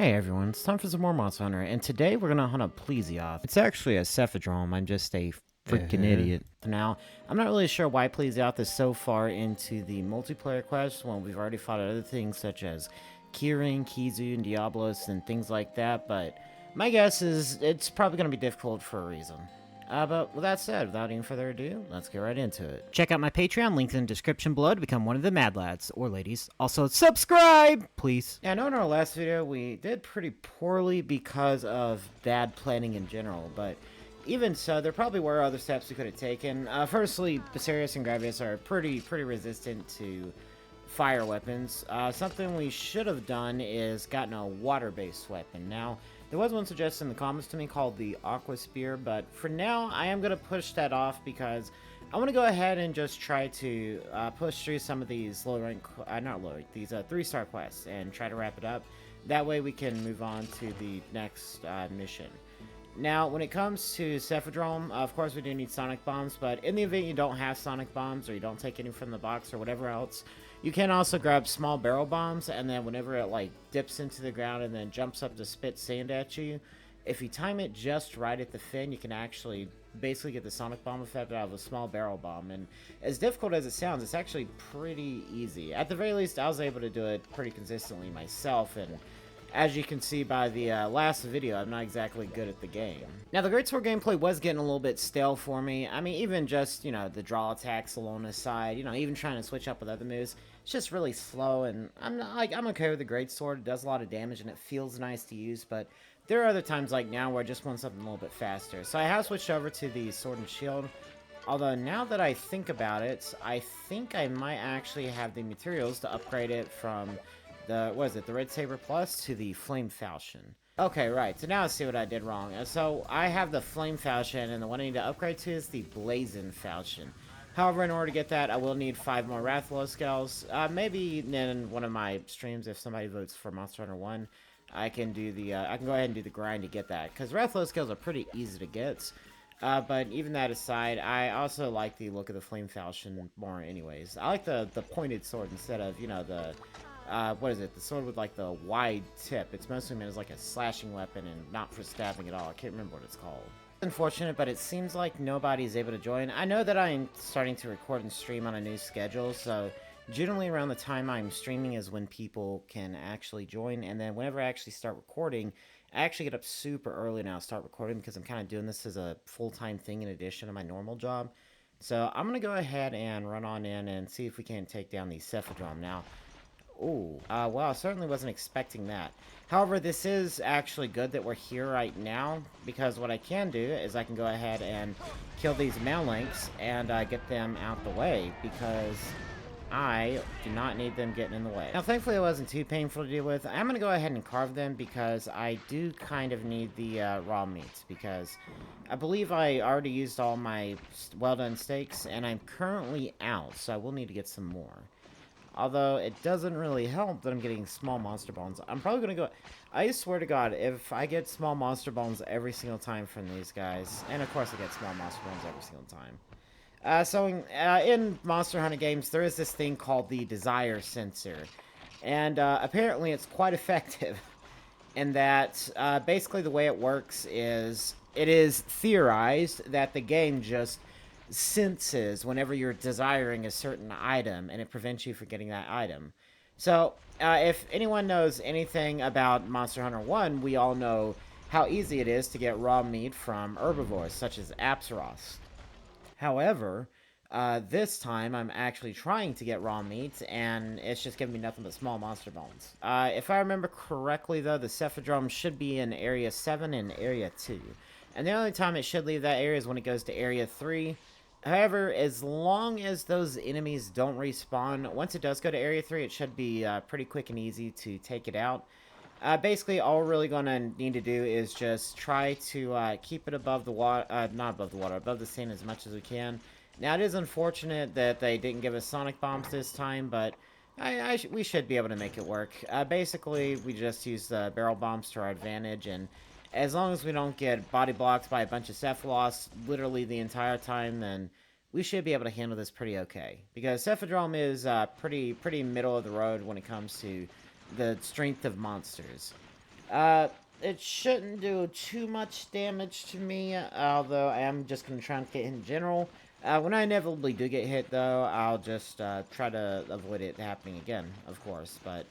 Hey everyone, it's time for some more Monster Hunter, and today we're gonna hunt a Plesioth. It's actually a Cephadrome, I'm just a freaking idiot. Now, I'm not really sure why Plesioth is so far into the multiplayer quests when we've already fought other things such as Kieran, Kizu, and Diablos, and things like that, but my guess is it's probably gonna be difficult for a reason. But with that said, without any further ado, let's get right into it. Check out my Patreon, linked in the description below to become one of the mad lads, or ladies. Also, subscribe, please. Yeah, I know in our last video we did pretty poorly because of bad planning in general, but even so, there probably were other steps we could have taken. Firstly, Basarius and Gravius are pretty resistant to fire weapons. Something we should have done is gotten a water-based weapon. Now, there was one suggested in the comments to me called the Aqua Spear, but for now, I am going to push that off because I want to go ahead and just try to push through some of these these 3-star quests and try to wrap it up. That way we can move on to the next mission. Now, when it comes to Cephadrome, of course we do need Sonic Bombs, but in the event you don't have Sonic Bombs or you don't take any from the box or whatever else, you can also grab small barrel bombs, and then whenever it like dips into the ground and then jumps up to spit sand at you, if you time it just right at the fin, you can actually basically get the Sonic Bomb effect out of a small barrel bomb. And as difficult as it sounds, it's actually pretty easy. At the very least, I was able to do it pretty consistently myself, and as you can see by the last video, I'm not exactly good at the game. Now, the Greatsword gameplay was getting a little bit stale for me. I mean, even just, the draw attacks alone aside, even trying to switch up with other moves, it's just really slow, and I'm okay with the Greatsword. It does a lot of damage, and it feels nice to use, but there are other times like now where I just want something a little bit faster. So I have switched over to the Sword and Shield, although now that I think about it, I think I might actually have the materials to upgrade it from the Red Saber Plus to the Flame Falchion. Okay, right, so now I see what I did wrong. So I have the Flame Falchion, and the one I need to upgrade to is the Blazing Falchion. However, in order to get that, I will need 5 more Rathalos Scales. Maybe in one of my streams, if somebody votes for Monster Hunter 1, I can do I can go ahead and do the grind to get that, because Rathalos Scales are pretty easy to get. But even that aside, I also like the look of the Flame Falchion more anyways. I like the pointed sword instead of, the the sword with like the wide tip. It's mostly meant as like a slashing weapon and not for stabbing at all. I can't remember what it's called. Unfortunate, but it seems like nobody's able to join. I know that I'm starting to record and stream on a new schedule, so generally around the time I'm streaming is when people can actually join, and then whenever I actually start recording, I actually get up super early now to start recording because I'm kind of doing this as a full-time thing in addition to my normal job. So I'm going to go ahead and run on in and see if we can take down the Cephadrome now. Ooh, well, I certainly wasn't expecting that. However, this is actually good that we're here right now, because what I can do is I can go ahead and kill these Mountlings and get them out the way, because I do not need them getting in the way. Now, thankfully, it wasn't too painful to deal with. I'm going to go ahead and carve them, because I do kind of need the raw meat, because I believe I already used all my well-done steaks, and I'm currently out, so I will need to get some more. Although, it doesn't really help that I'm getting small monster bones. I'm probably going to go... I swear to God, if I get small monster bones every single time from these guys... And, of course, I get small monster bones every single time. In Monster Hunter games, there is this thing called the Desire Sensor. And, apparently, it's quite effective. In that, basically, the way it works is... It is theorized that the game just senses whenever you're desiring a certain item, and it prevents you from getting that item. So, if anyone knows anything about Monster Hunter 1, we all know how easy it is to get raw meat from herbivores, such as Apsaros. However, this time I'm actually trying to get raw meat, and it's just giving me nothing but small monster bones. If I remember correctly, though, the Cephadrome should be in Area 7 and Area 2. And the only time it should leave that area is when it goes to Area 3. However, as long as those enemies don't respawn, once it does go to Area 3, it should be pretty quick and easy to take it out. Basically, all we're really going to need to do is just try to keep it above the water, not above the water, above the sand as much as we can. Now, it is unfortunate that they didn't give us Sonic Bombs this time, but we should be able to make it work. Basically, we just use the Barrel Bombs to our advantage, and as long as we don't get body blocked by a bunch of Cephalos literally the entire time, then we should be able to handle this pretty okay. Because Cephadrome is pretty middle of the road when it comes to the strength of monsters. It shouldn't do too much damage to me, although I am just going to try and get hit in general. When I inevitably do get hit, though, I'll just try to avoid it happening again, of course. But,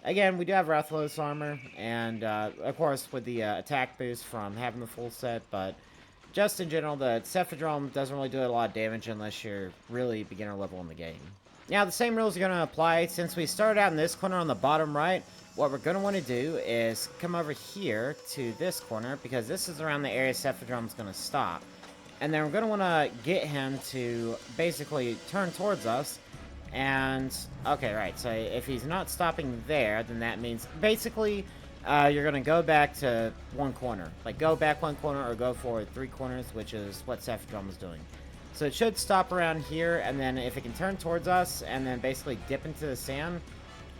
again, we do have Rathalos armor, and, of course, with the attack boost from having the full set, but just in general, the Cephadrome doesn't really do a lot of damage unless you're really beginner level in the game. Now, the same rules are going to apply. Since we started out in this corner on the bottom right, what we're going to want to do is come over here to this corner, because this is around the area Cephadrome's going to stop. And then we're going to want to get him to basically turn towards us. And, okay, right, so if he's not stopping there, then that means basically you're going to go back to one corner. Like, go back one corner or go forward 3 corners, which is what Cephadrome is doing. So it should stop around here, and then if it can turn towards us and then basically dip into the sand,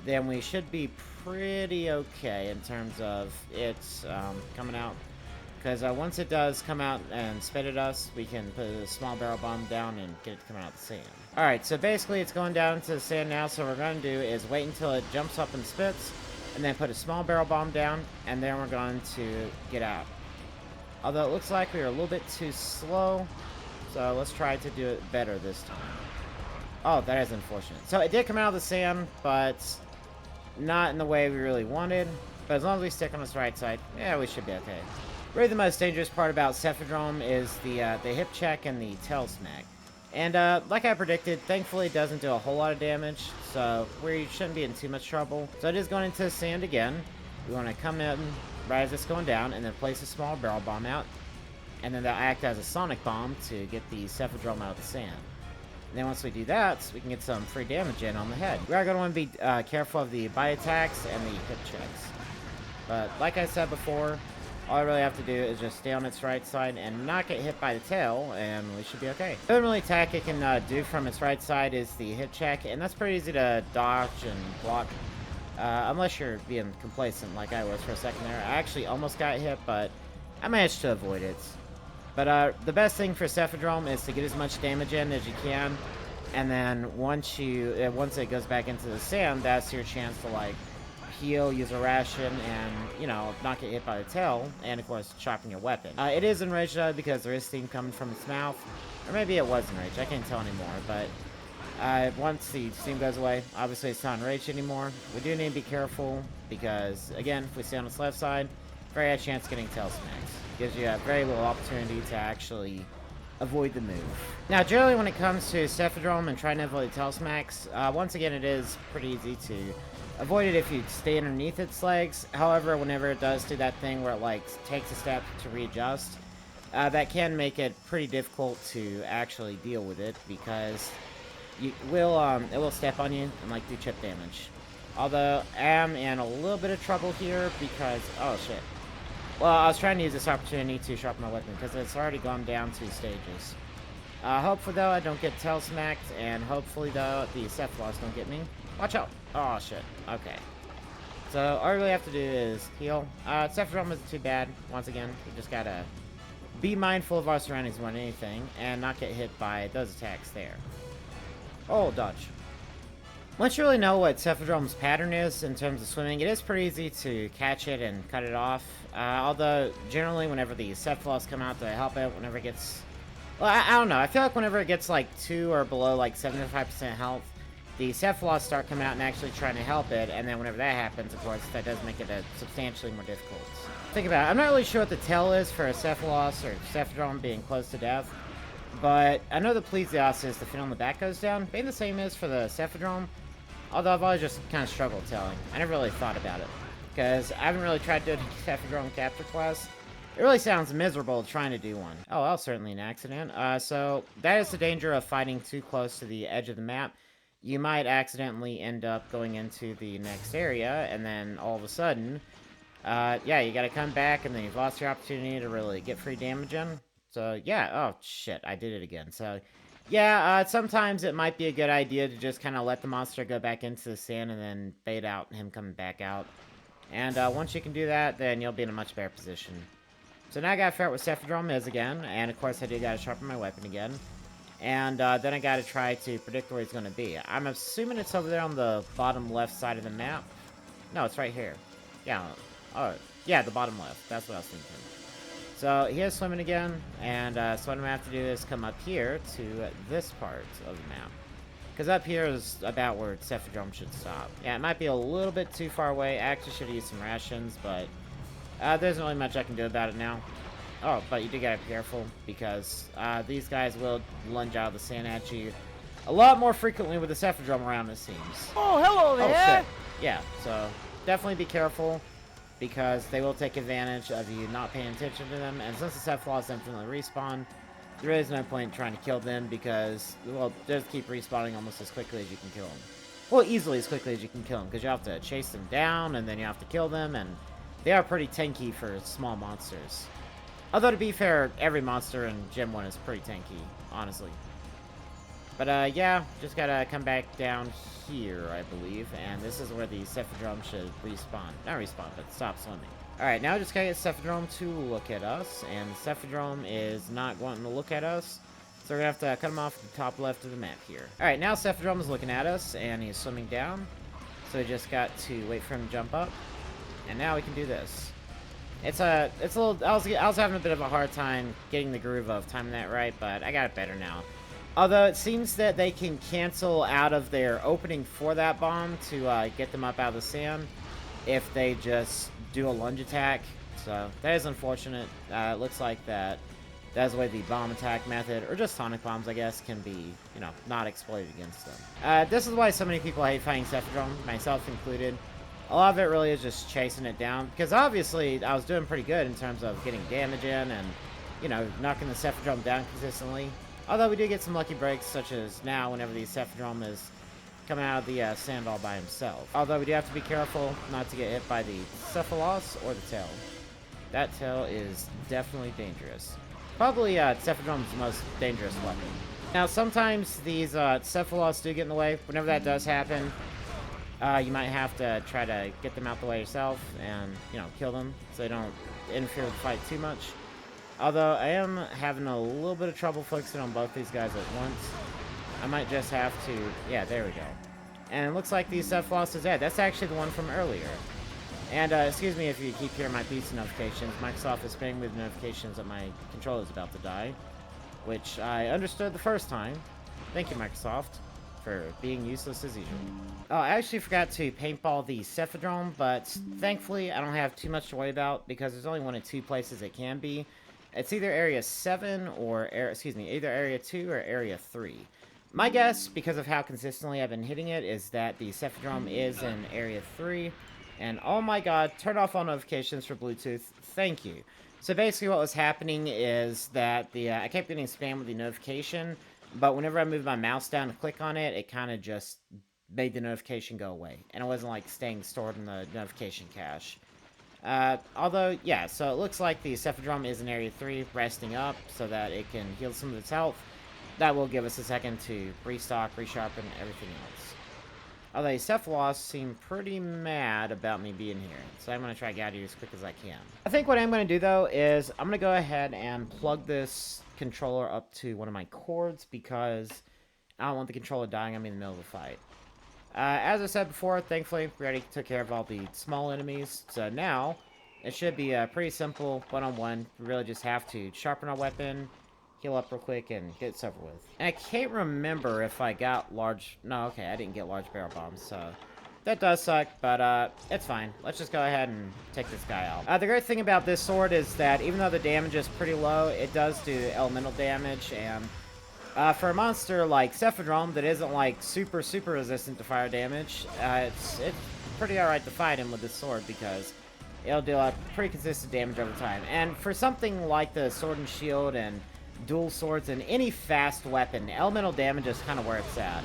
then we should be pretty okay in terms of it's coming out. Because once it does come out and spit at us, we can put a small barrel bomb down and get it to come out of the sand. Alright, so basically it's going down to the sand now, so what we're going to do is wait until it jumps up and spits, and then put a small barrel bomb down, and then we're going to get out. Although it looks like we were a little bit too slow, so let's try to do it better this time. Oh, that is unfortunate. So it did come out of the sand, but not in the way we really wanted. But as long as we stick on this right side, yeah, we should be okay. Really the most dangerous part about Cephadrome is the hip check and the tail smack. And like I predicted, thankfully it doesn't do a whole lot of damage, so we shouldn't be in too much trouble. So it is going into the sand again. We want to come in right as it's going down, and then place a small barrel bomb out. And then that'll act as a sonic bomb to get the Cephadrome out of the sand. And then once we do that, we can get some free damage in on the head. We are going to want to be careful of the bite attacks and the hip checks. But like I said before, all I really have to do is just stay on its right side and not get hit by the tail, and we should be okay. The only attack it can do from its right side is the hip check, and that's pretty easy to dodge and block. Unless you're being complacent like I was for a second there. I actually almost got hit, but I managed to avoid it. But the best thing for Cephadrome is to get as much damage in as you can, and then once it goes back into the sand, that's your chance to like heal, use a ration, and you know, not get hit by the tail, and of course chopping your weapon. It is enraged though, because there is steam coming from its mouth, or maybe it was enraged. I can't tell anymore. But once the steam goes away, obviously it's not enraged anymore. We do need to be careful because again, if we stay on its left side, very high chance of getting tail smacks. Gives you a very little opportunity to actually avoid the move. Now, generally when it comes to Cephadrome and trying to avoid tail smacks, once again, it is pretty easy to avoid it if you stay underneath its legs. However, whenever it does do that thing where it like takes a step to readjust, that can make it pretty difficult to actually deal with it, because it will step on you and like do chip damage. Although I am in a little bit of trouble here because, oh shit. Well, I was trying to use this opportunity to sharpen my weapon because it's already gone down 2 stages. Hopefully, though, I don't get tail smacked, and hopefully, though, the Cephadrome don't get me. Watch out! Oh, shit. Okay. So, all I really have to do is heal. Cephadrome isn't too bad. Once again, we just gotta be mindful of our surroundings more than anything, and not get hit by those attacks there. Oh, dodge. Once you really know what Cephadrome's pattern is in terms of swimming, it is pretty easy to catch it and cut it off. Although, generally, whenever the Cephadrome come out to help it, whenever it gets... Well, I don't know. I feel like whenever it gets, like, 2 or below, like, 75% health, the Cephadrome start coming out and actually trying to help it, and then whenever that happens, of course, that does make it substantially more difficult. Think about it. I'm not really sure what the tail is for a Cephadrome or Cephadrome being close to death, but I know the Plesios is the fin on the back goes down. Maybe the same is for the Cephadrome. Although I've always just kind of struggled telling. I never really thought about it. Because I haven't really tried doing a Cephadrome capture quest. It really sounds miserable trying to do one. Oh, that was certainly an accident. So that is the danger of fighting too close to the edge of the map. You might accidentally end up going into the next area, and then all of a sudden, yeah, you gotta come back, and then you've lost your opportunity to really get free damage in. So, yeah, oh, shit, I did it again. So, yeah, sometimes it might be a good idea to just kind of let the monster go back into the sand and then bait out him coming back out. And once you can do that, then you'll be in a much better position. So now I gotta figure out what Cephadrome is again, and of course I do gotta sharpen my weapon again. And then I gotta try to predict where he's gonna be. I'm assuming it's over there on the bottom left side of the map. No, it's right here. Yeah, oh, Yeah, the bottom left. That's what I was thinking. So he is swimming again, and so what I'm gonna have to do is come up here to this part of the map. Because up here is about where Cephadrome should stop. Yeah, it might be a little bit too far away. I actually should use some rations, but there isn't really much I can do about it now. Oh, but you do gotta be careful, because these guys will lunge out of the sand at you a lot more frequently with the Cephadrome around, it seems. Oh, hello there! Oh, shit. Yeah, so definitely be careful, because they will take advantage of you not paying attention to them, and since the Cephalots infinitely respawn, there is no point in trying to kill them, because, well, they'll just keep respawning almost as quickly as you can kill them. Well, easily as quickly as you can kill them, because you have to chase them down, and then you have to kill them, and they are pretty tanky for small monsters. Although, to be fair, every monster in Gen 1 is pretty tanky, honestly. But, yeah, just gotta come back down here, I believe, and this is where the Cephadrome should respawn. Not respawn, but stop swimming. Alright, now just gotta get Cephadrome to look at us, and Cephadrome is not wanting to look at us, so we're gonna have to cut him off at the top left of the map here. Alright, now Cephadrome is looking at us, and he's swimming down, so we just got to wait for him to jump up, and now we can do this. It's a little, I was having a bit of a hard time getting the groove of timing that right, but I got it better now. Although it seems that they can cancel out of their opening for that bomb to get them up out of the sand if they just do a lunge attack. So that is unfortunate. It looks like that's the way the bomb attack method, or just sonic bombs, I guess, can be, you know, not exploited against them. This is why so many people hate fighting Cephadrome, myself included. A lot of it really is just chasing it down, because obviously I was doing pretty good in terms of getting damage in and, you know, knocking the Cephadrome down consistently. Although we do get some lucky breaks, such as now, whenever the Cephadrome is coming out of the sand all by himself. Although we do have to be careful not to get hit by the Cephalos or the tail. That tail is definitely dangerous. Probably Cephadrome's the most dangerous weapon. Now, sometimes these Cephalos do get in the way. Whenever that does happen, you might have to try to get them out the way yourself and, you know, kill them so they don't interfere with the fight too much. Although, I am having a little bit of trouble focusing on both these guys at once. I might just have to... Yeah, there we go. And it looks like the Cephalos is dead. That's actually the one from earlier. And, excuse me if you keep hearing my pizza notifications. Microsoft is spamming with notifications that my controller is about to die. Which I understood the first time. Thank you, Microsoft, for being useless as usual. Oh, I actually forgot to paintball the Cephadrome, but thankfully I don't have too much to worry about because there's only one of two places it can be. It's either Area 7 or, either Area 2 or Area 3. My guess, because of how consistently I've been hitting it, is that the Cephadrome is in Area 3. And oh my god, turn off all notifications for Bluetooth. Thank you. So basically what was happening is that I kept getting spammed with the notification, but whenever I moved my mouse down to click on it, it kind of just made the notification go away. And it wasn't like staying stored in the notification cache. Although, yeah, so it looks like the Cephadrome is in Area 3, resting up so that it can heal some of its health. That will give us a second to restock, resharpen, everything else. Although the Cephalos seem pretty mad about me being here, so I'm going to try to get out of here as quick as I can. I think what I'm going to do, though, is I'm going to go ahead and plug this controller up to one of my cords because I don't want the controller dying on me in the middle of the fight. As I said before, thankfully, we already took care of all the small enemies, so now it should be a pretty simple one-on-one. We really just have to sharpen our weapon, heal up real quick, and get it over with. And I can't remember if I got large... No, okay, I didn't get large barrel bombs, so that does suck, but it's fine. Let's just go ahead and take this guy out. The great thing about this sword is that even though the damage is pretty low, it does do elemental damage, and for a monster like Cephadrome that isn't like super resistant to fire damage, it's pretty alright to fight him with this sword because it'll deal out pretty consistent damage over time. And for something like the sword and shield and dual swords and any fast weapon, elemental damage is kind of where it's at.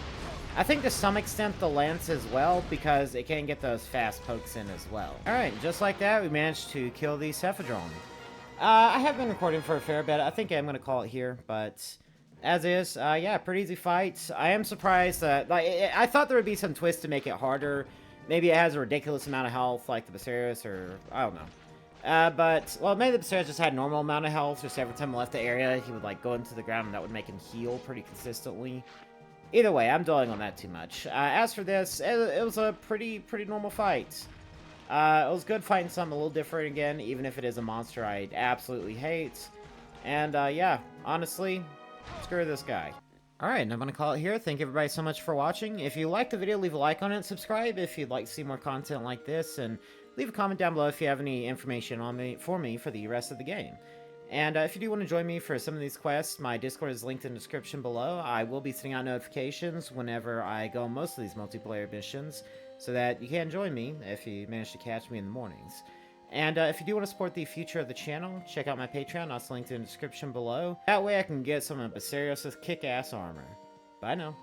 I think to some extent the lance as well, because it can get those fast pokes in as well. Alright, just like that, we managed to kill the Cephadrome. I have been recording for a fair bit. I think I'm going to call it here, but as is, yeah, pretty easy fight. I am surprised that, I thought there would be some twist to make it harder. Maybe it has a ridiculous amount of health, like the Becerris, or I don't know. But, well, maybe the Becerris just had normal amount of health, just every time I left the area, he would, like, go into the ground, and that would make him heal pretty consistently. Either way, I'm dwelling on that too much. As for this, it was a pretty normal fight. It was good fighting something a little different again, even if it is a monster I absolutely hate. And yeah, honestly, screw this guy. Alright, and I'm going to call it here. Thank you everybody so much for watching. If you liked the video, leave a like on it, subscribe if you'd like to see more content like this, and leave a comment down below if you have any information on me for the rest of the game. And if you do want to join me for some of these quests, my Discord is linked in the description below. I will be sending out notifications whenever I go on most of these multiplayer missions, so that you can join me if you manage to catch me in the mornings. And if you do want to support the future of the channel, check out my Patreon, also linked in the description below. That way I can get some of Basarios' kick-ass armor. Bye now.